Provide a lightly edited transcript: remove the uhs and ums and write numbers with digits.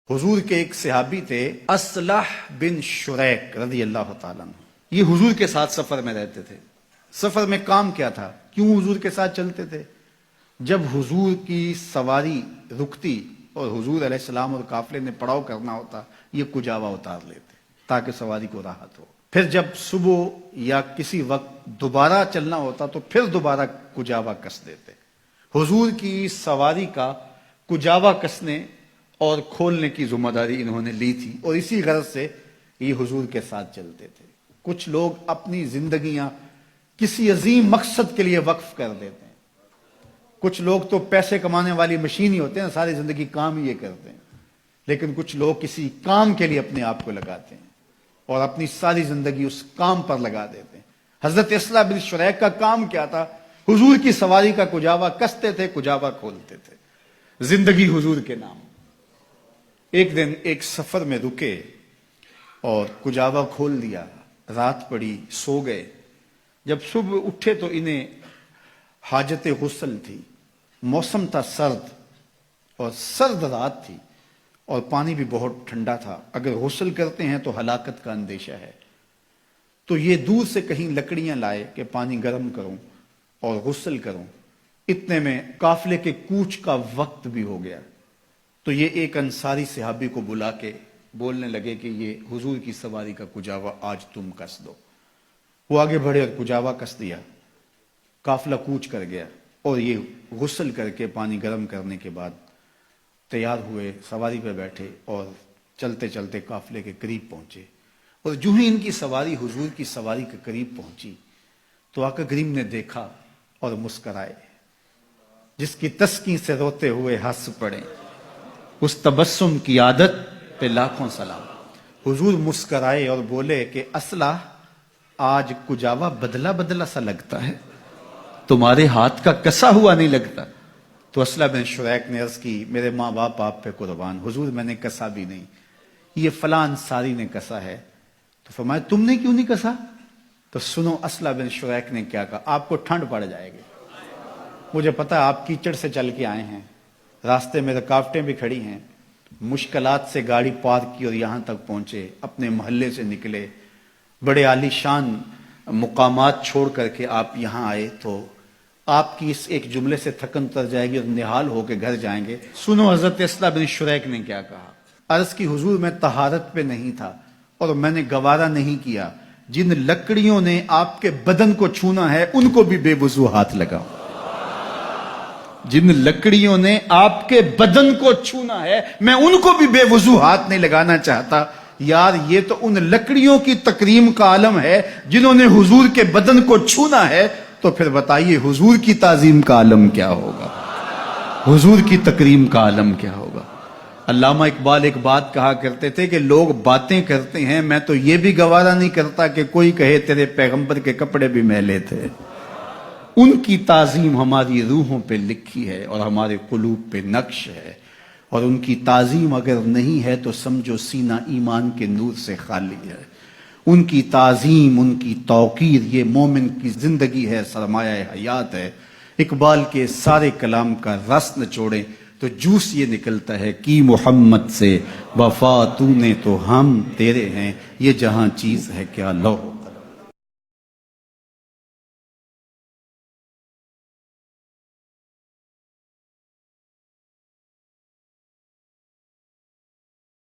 حضور کے ایک صحابی تھے اصلح بن شریک رضی اللہ تعالیٰ عنہ. یہ حضور کے ساتھ سفر میں رہتے تھے. سفر میں کام کیا تھا؟ کیوں حضور کے ساتھ چلتے تھے؟ جب حضور کی سواری رکتی اور حضور علیہ السلام اور قافلے نے پڑاؤ کرنا ہوتا، یہ کجاوا اتار لیتے تاکہ سواری کو راحت ہو. پھر جب صبح یا کسی وقت دوبارہ چلنا ہوتا تو پھر دوبارہ کجاوا کس دیتے. حضور کی سواری کا کجاوا کسنے اور کھولنے کی ذمہ داری انہوں نے لی تھی، اور اسی غرض سے یہ حضور کے ساتھ چلتے تھے. کچھ لوگ اپنی زندگیاں کسی عظیم مقصد کے لیے وقف کر دیتے ہیں. کچھ لوگ تو پیسے کمانے والی مشین ہی ہوتے ہیں، ساری زندگی کام ہی یہ کرتے ہیں. لیکن کچھ لوگ کسی کام کے لیے اپنے آپ کو لگاتے ہیں اور اپنی ساری زندگی اس کام پر لگا دیتے ہیں. حضرت اصلح بن شریک کا کام کیا تھا؟ حضور کی سواری کا کجاوا کستے تھے، کجاوا کھولتے تھے. زندگی حضور کے نام. ایک دن ایک سفر میں رکے اور کجاوا کھول دیا. رات پڑی، سو گئے. جب صبح اٹھے تو انہیں حاجت غسل تھی. موسم تھا سرد اور سرد رات تھی اور پانی بھی بہت ٹھنڈا تھا. اگر غسل کرتے ہیں تو ہلاکت کا اندیشہ ہے. تو یہ دور سے کہیں لکڑیاں لائے کہ پانی گرم کروں اور غسل کروں. اتنے میں قافلے کے کوچ کا وقت بھی ہو گیا. تو یہ ایک انصاری صحابی کو بلا کے بولنے لگے کہ یہ حضور کی سواری کا کجاوا آج تم کس دو. وہ آگے بڑھے اور کجاوا کس دیا. قافلہ کوچ کر گیا اور یہ غسل کر کے پانی گرم کرنے کے بعد تیار ہوئے، سواری پہ بیٹھے اور چلتے چلتے قافلے کے قریب پہنچے. اور جو ہی ان کی سواری حضور کی سواری کے قریب پہنچی تو آقا کریم نے دیکھا اور مسکرائے. جس کی تسکین سے روتے ہوئے ہنس پڑے، اس تبسم کی عادت پہ لاکھوں سلام. حضور مسکرائے اور بولے کہ اصلح آج کجاوا بدلا بدلا سا لگتا ہے، تمہارے ہاتھ کا کسا ہوا نہیں لگتا. تو اصلح بن شریک نے عرض کی میرے ماں باپ آپ پہ قربان، حضور میں نے کسا بھی نہیں، یہ فلاں انصاری نے کسا ہے. تو فرمایا تم نے کیوں نہیں کسا؟ تو سنو اصلح بن شریک نے کیا کہا. آپ کو ٹھنڈ پڑ جائے گی، مجھے پتا ہے آپ کیچڑ سے چل کے آئے ہیں، راستے میں رکاوٹیں بھی کھڑی ہیں، مشکلات سے گاڑی پارک کی اور یہاں تک پہنچے، اپنے محلے سے نکلے، بڑے عالی شان مقامات چھوڑ کر کے آپ یہاں آئے. تو آپ کی اس ایک جملے سے تھکن اتر جائے گی اور نہال ہو کے گھر جائیں گے. سنو حضرت اصلح بن شریک نے کیا کہا. عرض کی حضور میں طہارت پہ نہیں تھا اور میں نے گوارا نہیں کیا جن لکڑیوں نے آپ کے بدن کو چھونا ہے ان کو بھی بے وضو ہاتھ لگاؤ. جن لکڑیوں نے آپ کے بدن کو چھونا ہے میں ان کو بھی بے وضو ہاتھ نہیں لگانا چاہتا. یار یہ تو ان لکڑیوں کی تکریم کا عالم ہے جنہوں نے حضور کے بدن کو چھونا ہے. تو پھر بتائیے حضور کی تعظیم کا عالم کیا ہوگا، حضور کی تکریم کا عالم کیا ہوگا. علامہ اقبال ایک بات کہا کرتے تھے کہ لوگ باتیں کرتے ہیں، میں تو یہ بھی گوارا نہیں کرتا کہ کوئی کہے تیرے پیغمبر کے کپڑے بھی میلے تھے. ان کی تعظیم ہماری روحوں پہ لکھی ہے اور ہمارے قلوب پہ نقش ہے، اور ان کی تعظیم اگر نہیں ہے تو سمجھو سینہ ایمان کے نور سے خالی ہے. ان کی تعظیم، ان کی توقیر یہ مومن کی زندگی ہے، سرمایہ حیات ہے. اقبال کے سارے کلام کا رس نچوڑیں تو جوس یہ نکلتا ہے کہ محمد سے وفا تو نے تو ہم تیرے ہیں، یہ جہاں چیز ہے کیا لو.